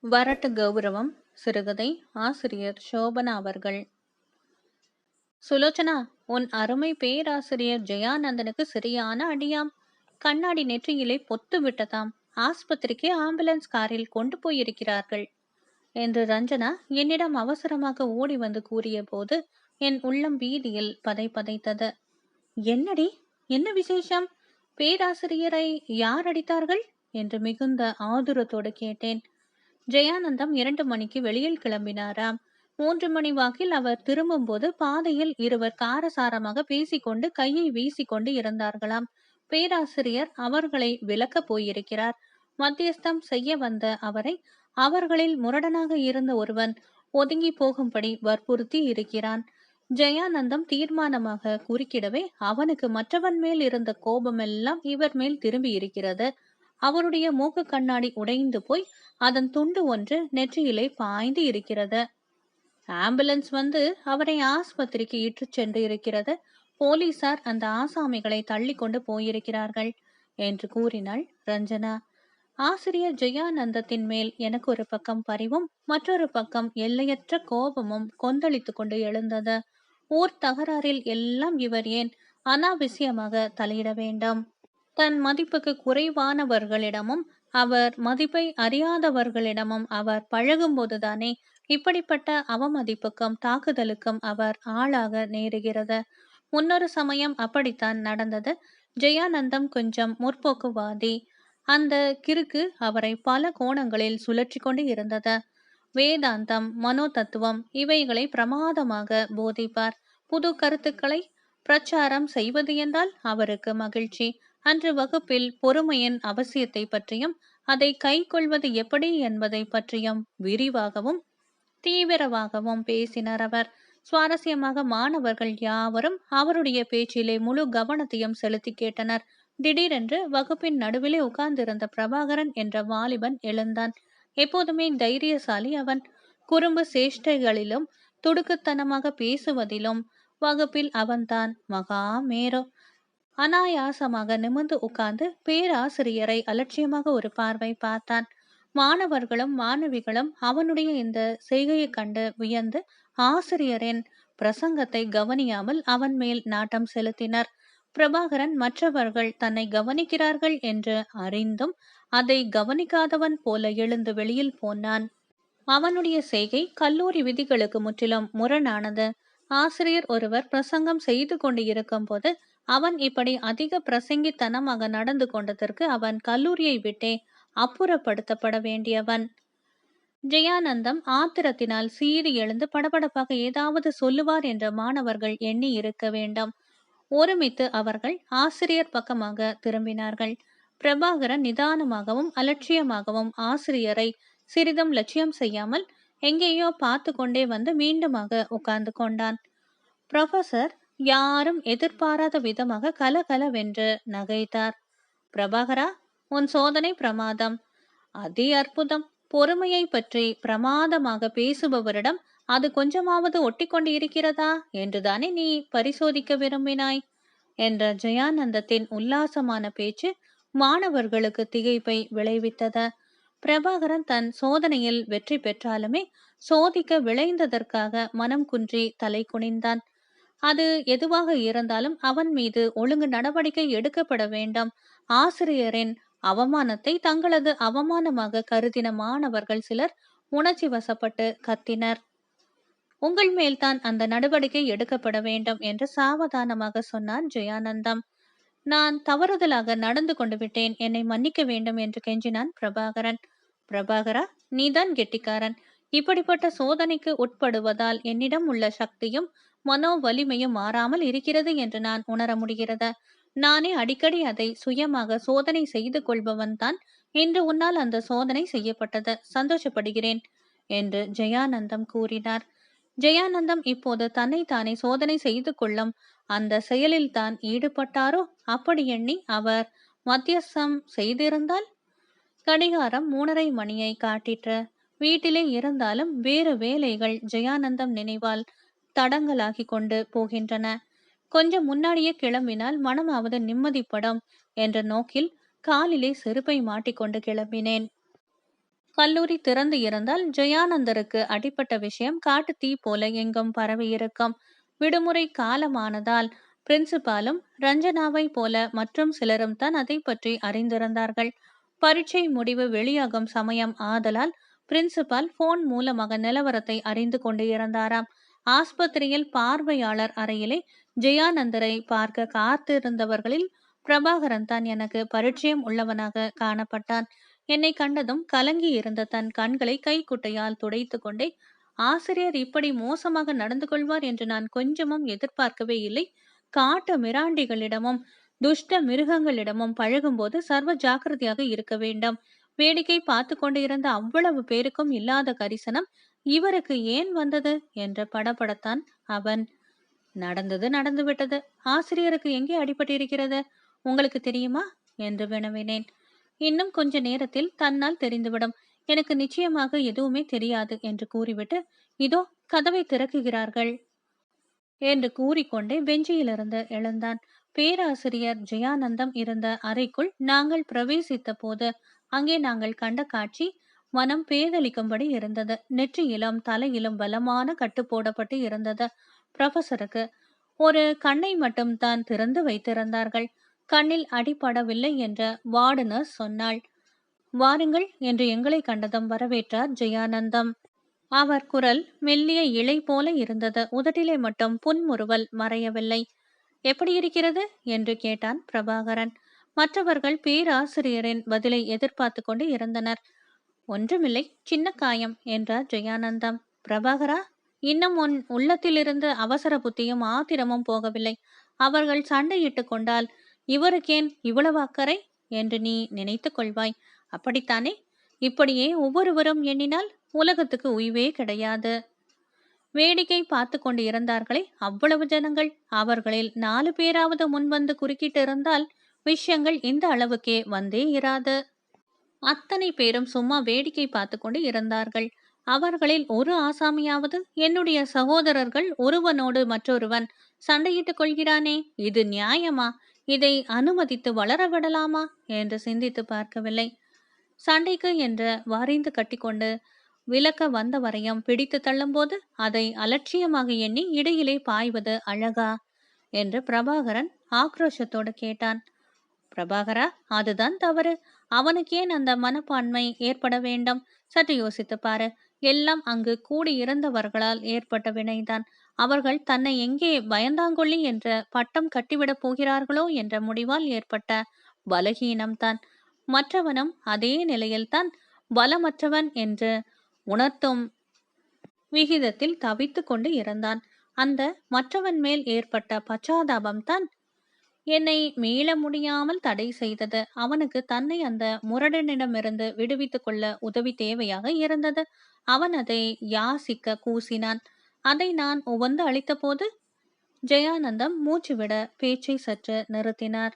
வரட்டு கௌரவம் சிறுகதை. ஆசிரியர் ஷோபனா அவர்கள். சுலோச்சனா, உன் அருமை பேராசிரியர் ஜெயானந்தனுக்கு சரியான அடியாம். கண்ணாடி நெற்றியிலே பொத்து விட்டதாம். ஆஸ்பத்திரிக்கு ஆம்புலன்ஸ் காரில் கொண்டு போயிருக்கிறார்கள் என்று ரஞ்சனா என்னிடம் அவசரமாக ஓடி வந்து கூறிய போது என் உள்ளம் வீதியில் பதை பதைத்தது. என்னடி, என்ன விசேஷம்? பேராசிரியரை யார் அடித்தார்கள் என்று மிகுந்த ஆதுரத்தோடு கேட்டேன். ஜெயானந்தம் 2 மணிக்கு வெளியில் கிளம்பினாராம். 3 மணி வாக்கில் அவர் திரும்பும்போது பாதையில் இருவர் காரசாரமாக பேசிக்கொண்டு கையை வீசிக்கொண்டு இருந்தார்களாம். பேராசிரியர் அவர்களை விலக்கப் போயிருக்கிறார். மத்தியஸ்தம் செய்ய வந்த அவரை அவர்களில் முரடனாக இருந்த ஒருவன் ஒதுங்கி போகும்படி வற்புறுத்தி இருக்கிறான். ஜெயானந்தம் தீர்மானமாக குறுக்கிடவே அவனுக்கு மற்றவன் மேல் இருந்த கோபமெல்லாம் இவர் மேல் திரும்பி இருக்கிறது. அவருடைய மூக்கு கண்ணாடி உடைந்து போய் அதன் துண்டு ஒன்று நெற்றியிலே பாய்ந்து இருக்கிறது. ஆம்புலன்ஸ் வந்து அவரை ஆஸ்பத்திரிக்கு இட்டுச் சென்று இருக்கிறது. போலீசார் அந்த ஆசாமிகளை தள்ளி கொண்டு போயிருக்கிறார்கள் என்று கூறினாள் ரஞ்சனா. ஆசிரியர் ஜெயானந்தத்தின் மேல் எனக்கு ஒரு பக்கம் பரிவும் மற்றொரு பக்கம் எல்லையற்ற கோபமும் கொந்தளித்து கொண்டு எழுந்தது. ஊர் தகராறில் எல்லாம் இவர் ஏன் அனாவசியமாக தலையிட வேண்டும்? தன் மதிப்புக்கு குறைவானவர்களிடமும் அவர் மதிப்பை அறியாதவர்களிடமும் அவர் பழகும்போதுதானே இப்படிப்பட்ட அவமதிப்புக்கும் தாக்குதலுக்கும் அவர் ஆளாக நேருகிறது. முன்னொரு சமயம் அப்படித்தான் நடந்தது. ஜெயானந்தம் கொஞ்சம் முற்போக்குவாதி. அந்த கிறுக்கு அவரை பல கோணங்களில் சுழற்றி கொண்டு இருந்தது. வேதாந்தம், மனோ தத்துவம் இவைகளை பிரமாதமாக போதிப்பார். புது கருத்துக்களை பிரச்சாரம் செய்வது என்றால் அவருக்கு மகிழ்ச்சி. அன்று வகுப்பில் பொறுமையின் அவசியத்தை பற்றியும் அதை கை கொள்வது எப்படி என்பதை பற்றியும் விரிவாகவும் தீவிரமாகவும் பேசினார் அவர். சுவாரஸ்யமாக மாணவர்கள் யாவரும் அவருடைய பேச்சிலே முழு கவனத்தையும் செலுத்தி கேட்டனர். திடீரென்று வகுப்பின் நடுவிலே உட்கார்ந்திருந்த பிரபாகரன் என்ற வாலிபன் எழுந்தான். எப்போதுமே தைரியசாலி அவன். குறும்பு சேஷ்டைகளிலும் துடுக்குத்தனமாக பேசுவதிலும் வகுப்பில் அவன்தான் மகா மேரு. அனாயாசமாக நிமிர்ந்து உட்கார்ந்து பேராசிரியரை அலட்சியமாக ஒரு பார்வை பார்த்தான். மாணவர்களும் மாணவிகளும் அவனுடைய இந்த செய்கையைக் கண்டு வியந்து ஆசிரியரின் பிரசங்கத்தை கவனியாமல் அவன் மேல் நாட்டம் செலுத்தினர். பிரபாகரன் மற்றவர்கள் தன்னை கவனிக்கிறார்கள் என்று அறிந்தும் அதை கவனிக்காதவன் போல எழுந்து வெளியில் போனான். அவனுடைய செய்கை கல்லூரி விதிகளுக்கு முற்றிலும் முரணானது. ஆசிரியர் ஒருவர் பிரசங்கம் செய்து கொண்டு இருக்கும் போது அவன் இப்படி அதிக பிரசங்கித்தனமாக நடந்து கொண்டதற்கு அவன் கல்லூரியை விட்டே அப்புறப்படுத்தப்பட வேண்டியவன். ஜெயானந்தம் ஆத்திரத்தினால் சீறி எழுந்து படபடப்பாக ஏதாவது சொல்லுவார் என்ற மாணவர்கள் எண்ணி இருக்க வேண்டும். ஒருமித்து அவர்கள் ஆசிரியர் பக்கமாக திரும்பினார்கள். பிரபாகரன் நிதானமாகவும் அலட்சியமாகவும் ஆசிரியரை சிறிதும் லட்சியம் செய்யாமல் எங்கேயோ பார்த்து கொண்டே வந்து மீண்டுமாக உட்கார்ந்து கொண்டான். புரொஃபசர் யாரும் எதிர்பாராத விதமாக கலகலவென்று நகைத்தார். பிரபாகரா, உன் சோதனை பிரமாதம். அதி அற்புதம். பொறுமையை பற்றி பிரமாதமாக பேசுபவரிடம் அது கொஞ்சமாவது ஒட்டிக்கொண்டு இருக்கிறதா என்றுதானே நீ பரிசோதிக்க விரும்பினாய் என்ற ஜெயானந்தத்தின் உல்லாசமான பேச்சு மாணவர்களுக்கு திகைப்பை விளைவித்தது. பிரபாகரன் தன் சோதனையில் வெற்றி பெற்றாலுமே சோதிக்க விளைந்ததற்காக மனம் குன்றி தலை குனிந்தான். அது எதுவாக இருந்தாலும் அவன் மீது ஒழுங்கு நடவடிக்கை எடுக்கப்பட வேண்டும். ஆசிரியரின் அவமானத்தை தங்களது அவமானமாக கருதின மாணவர்கள் சிலர் உணர்ச்சி வசப்பட்டு கத்தினர். உங்கள் மேல்தான் அந்த நடவடிக்கை எடுக்கப்பட வேண்டும் என்று சாவதானமாக சொன்னான் ஜெயானந்தம். நான் தவறுதலாக நடந்து கொண்டு விட்டேன், என்னை மன்னிக்க வேண்டும் என்று கெஞ்சினான் பிரபாகரன். பிரபாகரா, நீதான் கெட்டிக்காரன். இப்படிப்பட்ட சோதனைக்கு உட்படுவதால் என்னிடம் உள்ள சக்தியும் மனோ வலிமையும் மாறாமல் இருக்கிறது என்று நான் உணர முடிகிறது. நானே அடிக்கடி அதை சுயமாக சோதனை செய்து கொள்பவன் தான். இன்று உன்னால் அந்த சோதனை செய்யப்பட்டது. சந்தோஷப்படுகிறேன் என்று ஜெயானந்தம் கூறினார். ஜெயானந்தம் இப்போது தன்னைத்தானே சோதனை செய்து கொள்ளும் அந்த செயலில் தான் ஈடுபட்டாரோ? அப்படி எண்ணி அவர் மத்தியஸ்தம் செய்திருந்தால்? கடிகாரம் 3:30 மணியை காட்டிற்று. வீட்டிலே இருந்தாலும் வேறு வேலைகள் ஜெயானந்தம் நினைவால் தடங்கலாகி கொண்டு போகின்றன. கொஞ்சம் முன்னாடியே கிளம்பினால் மனமாவது நிம்மதிப்படும் என்ற நோக்கில் காலிலே செருப்பை மாட்டிக்கொண்டு கிளம்பினேன். கல்லூரி திறந்து இருந்தால் ஜெயானந்தருக்கு அடிப்பட்ட விஷயம் காட்டு தீ போல எங்கும் பரவியிருக்கும். விடுமுறை காலமானதால் பிரின்சிபாலும் ரஞ்சனாவை போல மற்றும் சிலரும் தான் அதை பற்றி அறிந்திருந்தார்கள். பரீட்சை முடிவு வெளியாகும் சமயம் ஆதலால் பிரின்சிபால் போன் மூலமாக நிலவரத்தை அறிந்து கொண்டு இருந்தாராம். ஆஸ்பத்திரியில் பார்வையாளர் அறையிலே ஜெயானந்தரை பார்க்க காத்திருந்தவர்களில் பிரபாகரன் தான் எனக்கு பரிச்சயம் உள்ளவனாக காணப்பட்டான். என்னை கண்டதும் கலங்கி இருந்த தன் கண்களை கைக்குட்டையால் துடைத்து கொண்டே, ஆசிரியர் இப்படி மோசமாக நடந்து கொள்வார் என்று நான் கொஞ்சமும் எதிர்பார்க்கவே இல்லை. காட்டு மிராண்டிகளிடமும் துஷ்ட மிருகங்களிடமும் பழகும்போது சர்வ ஜாக்கிரதையாக இருக்க வேண்டும். வேடிக்கை பார்த்து கொண்டு இருந்த அவ்வளவு பேருக்கும் இல்லாத கரிசனம் இவருக்கு ஏன் வந்தது என்று படபடத்தான் அவன். நடந்தது நடந்துவிட்டது. ஆசிரியருக்கு எங்கே அடிபட்டிருக்கிறது உங்களுக்கு தெரியுமா என்று வினவினேன். இன்னும் கொஞ்ச நேரத்தில் தன்னால் தெரிந்துவிடும். எனக்கு நிச்சயமாக எதுவுமே தெரியாது என்று கூறிவிட்டு, இதோ கதவை திறக்குகிறார்கள் என்று கூறிக்கொண்டே பெஞ்சியிலிருந்து எழுந்தான். பேராசிரியர் ஜெயானந்தம் இருந்த அறைக்குள் நாங்கள் பிரவேசித்த போது அங்கே நாங்கள் கண்ட காட்சி மனம் பேதலிக்கும்படி இருந்தது. நெற்றியிலும் தலையிலும் பலமான கட்டு போடப்பட்டு இருந்தது. புரொஃபசருக்கு ஒரு கண்ணை மட்டும் தான் திறந்து வைத்திருந்தார்கள். கண்ணில் அடிபடவில்லை என்ற வார்டு சொன்னாள். வாருங்கள் என்று எங்களை கண்டதும் வரவேற்றார் ஜெயானந்தம். அவர் குரல் மெல்லிய இலை போல இருந்தது. உதட்டிலே மட்டும் புன்முறுவல் மறையவில்லை. எப்படி இருக்கிறது என்று கேட்டான் பிரபாகரன். மற்றவர்கள் பேராசிரியரின் பதிலை எதிர்பார்த்து கொண்டு இருந்தனர். ஒன்றுமில்லை, சின்ன காயம் என்றார் ஜெயானந்தம். பிரபாகரா, இன்னும் உன் உள்ளத்திலிருந்து அவசர புத்தியும் ஆத்திரமும் போகவில்லை. அவர்கள் சண்டையிட்டு கொண்டால் இவருக்கேன் இவ்வளவு அக்கறை என்று நீ நினைத்து கொள்வாய். அப்படித்தானே? இப்படியே ஒவ்வொருவரும் எண்ணினால் உலகத்துக்கு உய்வே கிடையாது. வேடிக்கை பார்த்து கொண்டு இருந்தார்களே அவ்வளவு ஜனங்கள், அவர்களில் 4 பேராவது முன்வந்து குறுக்கிட்டு இருந்தால் விஷயங்கள் இந்த அளவுக்கே வந்தே இராது. அத்தனை பேரும் சும்மா வேடிக்கை பார்த்து கொண்டு இருந்தார்கள். அவர்களில் ஒரு ஆசாமியாவது என்னுடைய சகோதரர்கள் ஒருவனோடு மற்றொருவன் சண்டையிட்டுக் கொள்கிறானே, இது நியாயமா? இதை அனுமதித்து வளர விடலாமா என்று சிந்தித்து பார்க்கவில்லை. சண்டைக்கு என்று வரைந்து கட்டிக்கொண்டு விலக்க வந்தவரையும் பிடித்து தள்ளும்போது அதை அலட்சியமாக எண்ணி இடையிலே பாய்வது அழகா என்று பிரபாகரன் ஆக்ரோஷத்தோடு கேட்டான். பிரபாகரா, அதுதான் தவறு. அவனுக்கு ஏன் அந்த மனப்பான்மை ஏற்பட வேண்டும்? சற்று யோசித்து பாரு. எல்லாம் அங்கு கூடியிருந்தவர்களால் ஏற்பட்ட வினைதான். அவர்கள் தன்னை எங்கே பயந்தாங்கொள்ளி என்ற பட்டம் கட்டிவிடப் போகிறார்களோ என்ற முடிவால் ஏற்பட்ட பலகீனம்தான். மற்றவனும் அதே நிலையில்தான் பலமற்றவன் என்று உணர்த்தும் விகிதத்தில் தவித்து கொண்டு இருந்தான். அந்த மற்றவன் மேல் ஏற்பட்ட பச்சாதாபம்தான் என்னை மீள முடியாமல் தடை செய்தது. அவனுக்கு தன்னை அந்த முரடனிடமிருந்து விடுவித்துக் கொள்ள உதவி தேவையாக இருந்தது. அவன் அதை யாசிக்க கூசினான். அதை நான் உவந்து அளித்தபோது ஜெயானந்தம் மூச்சுவிட பேச்சை சற்று நிறுத்தினார்.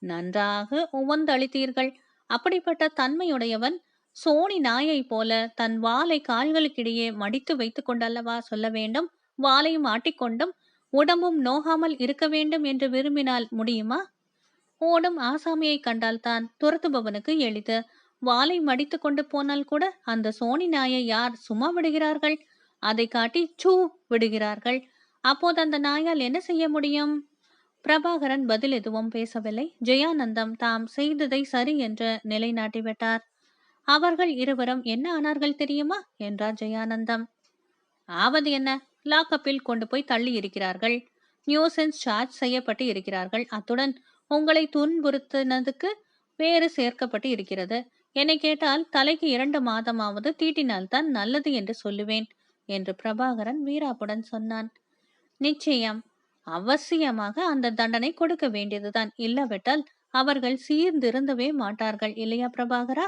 நன்றாக உவந்தளித்தீர்கள். அப்படிப்பட்ட தன்மையுடையவன் சோனி நாயை போல தன் வாலை கால்களுக்கிடையே மடித்து வைத்துக் கொண்டல்லவா சொல்ல வேண்டும். வாலையும் ஆட்டிக்கொண்டும் உடம்பும் நோகாமல் இருக்க வேண்டும் என்று விரும்பினால் முடியுமா? ஓடும் ஆசாமியை கண்டால் தான் துரத்துபவனுக்கு எளிது. வாலை மடித்து கொண்டு போனால் கூட அந்த சோனி நாயை யார் சும்மா விடுகிறார்கள்? அதை காட்டி சூ விடுகிறார்கள். அப்போது அந்த நாயால் என்ன செய்ய முடியும்? பிரபாகரன் பதில் எதுவும் பேசவில்லை. ஜெயானந்தம் தாம் செய்ததை சரி என்று நிலைநாட்டிவிட்டார். அவர்கள் இருவரும் என்ன ஆனார்கள் தெரியுமா என்றார் ஜெயானந்தம். ஆவது என்ன? லாக்கப்பில் கொண்டு போய் தள்ளி இருக்கிறார்கள். நியூசன்ஸ் சார்ஜ் செய்யப்பட்டு இருக்கிறார்கள். அத்துடன் உங்களை துன்புறுத்தினதுக்கு வேறு சேர்க்கப்பட்டு இருக்கிறது. என்னை கேட்டால் தலைக்கு 2 மாதமாவது தீட்டினால்தான் நல்லது என்று சொல்லுவேன் என்று பிரபாகரன் வீராப்புடன் சொன்னான். நிச்சயம், அவசியமாக அந்த தண்டனை கொடுக்க வேண்டியதுதான். இல்லாவிட்டால் அவர்கள் சீர்திருந்தவே மாட்டார்கள், இல்லையா பிரபாகரா?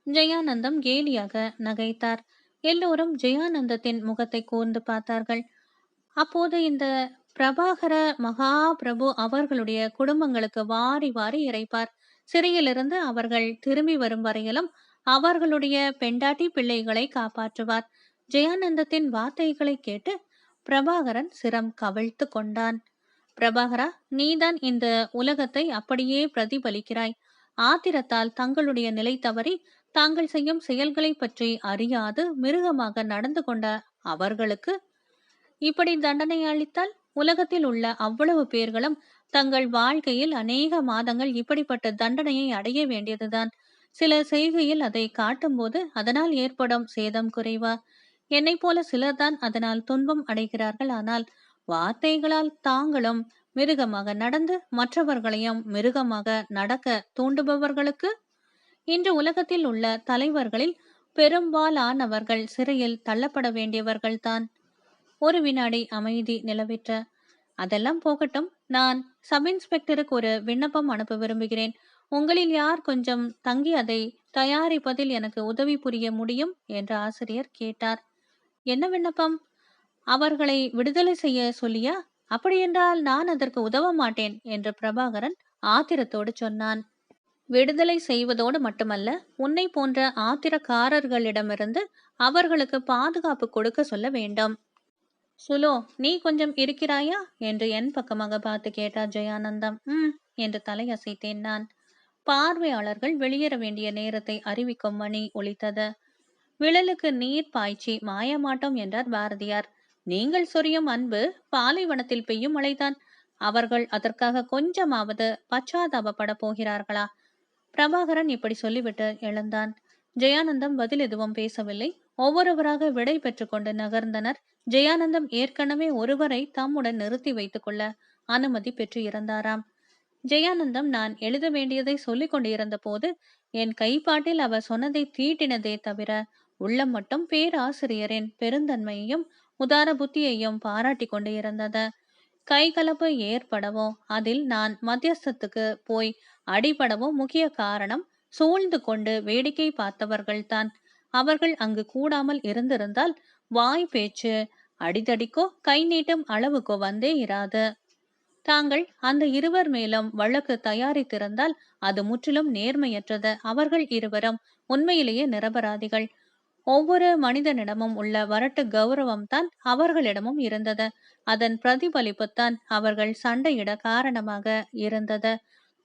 ஜெயானந்தம் கேலியாக நகைத்தார். எல்லோரும் ஜெயானந்தத்தின் முகத்தை கூர்ந்து பார்த்தார்கள். அப்போது இந்த பிரபாகர மகா பிரபு அவர்களுடைய குடும்பங்களுக்கு வாரி வாரி இறைப்பார். சிறையிலிருந்து அவர்கள் திரும்பி வரும் வரையிலும் அவர்களுடைய பெண்டாட்டி பிள்ளைகளை காப்பாற்றுவார். ஜெயானந்தத்தின் வார்த்தைகளை கேட்டு பிரபாகரன் சிரம் கவிழ்த்து கொண்டான். பிரபாகரா, நீதான் இந்த உலகத்தை அப்படியே பிரதிபலிக்கிறாய். ஆத்திரத்தால் தங்களுடைய நிலை தவறி தாங்கள் செய்யும் செயல்களை பற்றி அறியாது மிருகமாக நடந்து கொண்ட அவர்களுக்கு இப்படி தண்டனை அளித்தால் உலகத்தில் உள்ள அவ்வளவு பேர்களும் தங்கள் வாழ்க்கையில் அநேக மாதங்கள் இப்படிப்பட்ட தண்டனையை அடைய வேண்டியதுதான். சிலர் செய்கையில் அதை காட்டும்போது அதனால் ஏற்படும் சேதம் குறைவா? என்னைப் போல சிலர்தான் அதனால் துன்பம் அடைகிறார்கள். ஆனால் வார்த்தைகளால் தாங்களும் மிருகமாக நடந்து மற்றவர்களையும் மிருகமாக நடக்க தூண்டுபவர்களுக்கு இன்று உலகத்தில் உள்ள தலைவர்களில் பெரும்பாலானவர்கள் சிறையில் தள்ளப்பட வேண்டியவர்கள்தான். ஒரு வினாடி அமைதி நிலவிற்ற. அதெல்லாம் போகட்டும். நான் சப் இன்ஸ்பெக்டருக்கு ஒரு விண்ணப்பம் அனுப்ப விரும்புகிறேன். உங்களில் யார் கொஞ்சம் தங்கி அதை தயாரிப்பதில் எனக்கு உதவி புரிய முடியும் என்று ஆசிரியர் கேட்டார். என்ன விண்ணப்பம்? அவர்களை விடுதலை செய்ய சொல்லியா? அப்படியென்றால் நான் அதற்கு உதவ மாட்டேன் என்று பிரபாகரன் ஆத்திரத்தோடு சொன்னான். விடுதலை செய்வதோடு மட்டுமல்ல, உன்னை போன்ற ஆத்திரக்காரர்களிடமிருந்து அவர்களுக்கு பாதுகாப்பு கொடுக்க சொல்ல வேண்டும். சுலோ, நீ கொஞ்சம் இருக்கிறாயா என்று என் பக்கமாக பார்த்து கேட்டார் ஜெயானந்தம். என்று தலையசைத்தேன் நான். பார்வையாளர்கள் வெளியேற வேண்டிய நேரத்தை அறிவிக்கும் மணி ஒலித்தது. விழலுக்கு நீர் பாய்ச்சி மாயமாட்டோம் என்றார் பாரதியார். நீங்கள் சொரியும் அன்பு பாலைவனத்தில் பெய்யும் மழைதான். அவர்கள் அதற்காக கொஞ்சமாவது பச்சாதாபப்பட போகிறார்களா? பிரபாகரன் இப்படி சொல்லிவிட்டு எழுந்தான். ஜெயானந்தம் பதில் எதுவும் பேசவில்லை. ஒவ்வொருவராக விடை பெற்றுக் கொண்டு நகர்ந்தனர். ஜெயானந்தம் ஏற்கனவே ஒருவரை தம்முடன் நிறுத்தி வைத்துக் கொள்ள அனுமதி பெற்று இருந்தாராம். ஜெயானந்தம் நான் எழுத வேண்டியதை சொல்லிக் கொண்டிருந்த போது என் கைப்பாட்டில் அவர் சொன்னதை தீட்டினதே தவிர உள்ளம் மட்டும் பேராசிரியரின் பெருந்தன்மையையும் உதார புத்தியையும் பாராட்டி கொண்டு இருந்தது. கைகலப்பு ஏற்படவோ அதில் நான் மத்தியஸ்தத்துக்கு போய் அடிபடவோ முக்கிய காரணம் சூழ்ந்து கொண்டு வேடிக்கை பார்த்தவர்கள்தான். அவர்கள் அங்கு கூடாமல் இருந்திருந்தால் வாய் பேச்சு அடிதடிக்கோ கை நீட்டும் அளவுக்கோ வந்தே இராது. தாங்கள் அந்த இருவர் மேலும் வழக்கு தயாரித்திருந்தால் அது முற்றிலும் நேர்மையற்றது. அவர்கள் இருவரும் உண்மையிலேயே நிரபராதிகள். ஒவ்வொரு மனிதனிடமும் உள்ள வரட்டு கௌரவம்தான் அவர்களிடமும் இருந்தது. அதன் பிரதிபலிப்புத்தான் அவர்கள் சண்டையிட காரணமாக இருந்தது.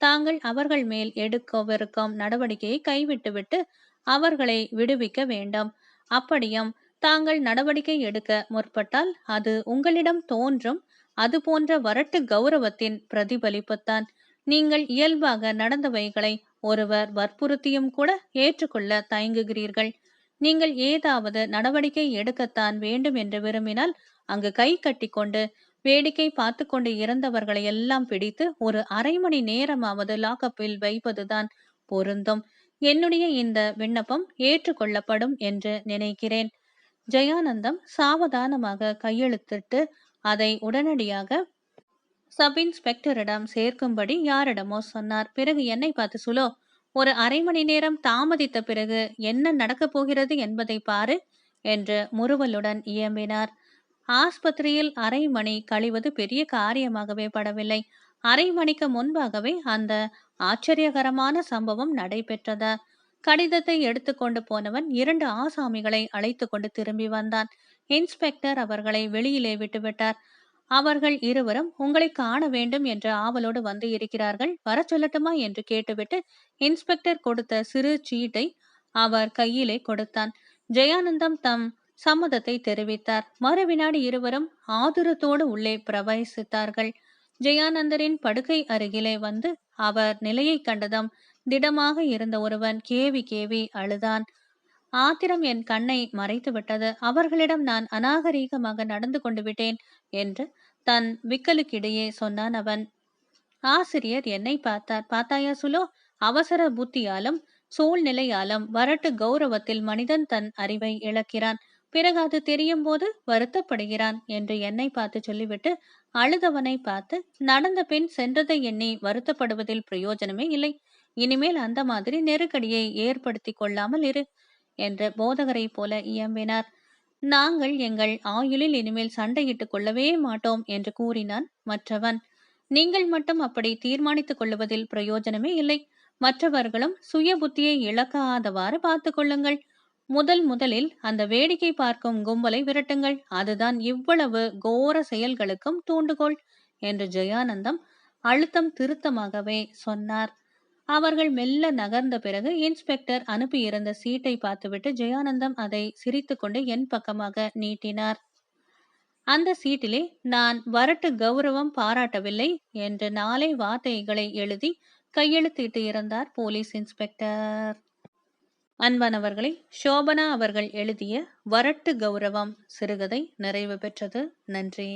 தாங்கள் அவர்கள் மேல் எடுக்கவிருக்கும் நடவடிக்கையை கைவிட்டுவிட்டு அவர்களை விடுவிக்க வேண்டும். அப்படியும் தாங்கள் நடவடிக்கை எடுக்க முற்பட்டால் அது உங்களிடம் தோன்றும் அது போன்ற வரட்டு கௌரவத்தின் பிரதிபலிப்புத்தான். நீங்கள் இயல்பாக நடந்தவைகளை ஒருவர் வற்புறுத்தியும் கூட ஏற்றுக்கொள்ள தயங்குகிறீர்கள். நீங்கள் ஏதாவது நடவடிக்கை எடுக்கத்தான் வேண்டும் என்று விரும்பினால் அங்கு கை கட்டி கொண்டு வேடிக்கை பார்த்து கொண்டு இறந்தவர்களை எல்லாம் பிடித்து ஒரு அரை மணி நேரமாவது லாக்கப்பில் வைப்பதுதான் பொருந்தும். என்னுடைய இந்த விண்ணப்பம் ஏற்றுக்கொள்ளப்படும் என்று நினைக்கிறேன். ஜெயானந்தம் சாவதானமாக கையெழுத்திட்டு அதை உடனடியாக சப் இன்ஸ்பெக்டரிடம் சேர்க்கும்படி யாரிடமோ சொன்னார். பிறகு என்னை பார்த்து, சுலோ, ஒரு அரை மணி நேரம் தாமதித்த பிறகு என்ன நடக்கப் போகிறது என்பதை பாரு என்று முறுவலுடன் இயம்பினார். ஆஸ்பத்திரியில் அரை மணி கழிவது பெரிய காரியமாகவே படவில்லை. அரை மணிக்கு முன்பாகவே அந்த ஆச்சரியகரமான சம்பவம் நடைபெற்றது. கடிதத்தை எடுத்துக்கொண்டு போனவன் 2 ஆசாமிகளை அழைத்து கொண்டு திரும்பி வந்தான். இன்ஸ்பெக்டர் அவர்களை வெளியிலே விட்டுவிட்டார். அவர்கள் இருவரும் உங்களை காண வேண்டும் என்ற ஆவலோடு வந்து இருக்கிறார்கள், வர சொல்லட்டுமா என்று கேட்டுவிட்டு இன்ஸ்பெக்டர் கொடுத்த சிறு சீட்டை அவர் கையிலே கொடுத்தான். ஜெயானந்தம் தம் சம்மதத்தை தெரிவித்தார். மறுவினாடி இருவரும் ஆதுரத்தோடு உள்ளே பிரவேசித்தார்கள். ஜெயானந்தரின் படுக்கை அருகிலே வந்து அவர் நிலையை கண்டதும் திடமாக இருந்த ஒருவன் கேவி கேவி அழுதான். ஆத்திரம் என் கண்ணை மறைத்து விட்டது. அவர்களிடம் நான் அநாகரீகமாக நடந்து கொண்டு விட்டேன் என்று தன் விக்கலுக்கிடையே சொன்னான் அவன். ஆசிரியர் என்னை பார்த்தார். பார்த்தாயா சுலோ, அவசர புத்தியாலும் சூழ்நிலையாலும் வரட்டு கௌரவத்தில் மனிதன் தன் அறிவை இழக்கிறான். பிறகு அது தெரியும் போது வருத்தப்படுகிறான் என்று என்னை பார்த்து சொல்லிவிட்டு அழுதவனை பார்த்து, நடந்த பின் சென்றதை எண்ணி வருத்தப்படுவதில் பிரயோஜனமே இல்லை. இனிமேல் அந்த மாதிரி நெருக்கடியை ஏற்படுத்தி கொள்ளாமல் இரு என்று போதகரை போல இயம்பினார். நாங்கள் எங்கள் ஆயுளில் இனிமேல் சண்டையிட்டுக் கொள்ளவே மாட்டோம் என்று கூறினான் மற்றவன். நீங்கள் மட்டும் அப்படி தீர்மானித்துக் கொள்ளுவதில் பிரயோஜனமே இல்லை. மற்றவர்களும் சுய புத்தியை இழக்காதவாறு பார்த்து கொள்ளுங்கள். முதலில் அந்த வேடிக்கை பார்க்கும் கும்பலை விரட்டுங்கள். அதுதான் இவ்வளவு கோர செயல்களுக்கும் தூண்டுகோல் என்று ஜெயானந்தம் அழுத்தம் திருத்தமாகவே சொன்னார். அவர்கள் மெல்ல நகர்ந்த பிறகு இன்ஸ்பெக்டர் அனுப்பியிருந்த சீட்டை பார்த்துவிட்டு ஜெயானந்தம் அதை சிரித்துக்கொண்டு என் பக்கமாக நீட்டினார். அந்த சீட்டிலே நான் வரட்டு கௌரவம் பாராட்டவில்லை என்று 4 வார்த்தைகளை எழுதி கையெழுத்திட்டு இருந்தார் போலீஸ் இன்ஸ்பெக்டர். அன்பானவர்களே, ஷோபனா அவர்கள் எழுதிய வரட்டு கௌரவம் சிறுகதை நிறைவு பெற்றது. நன்றி.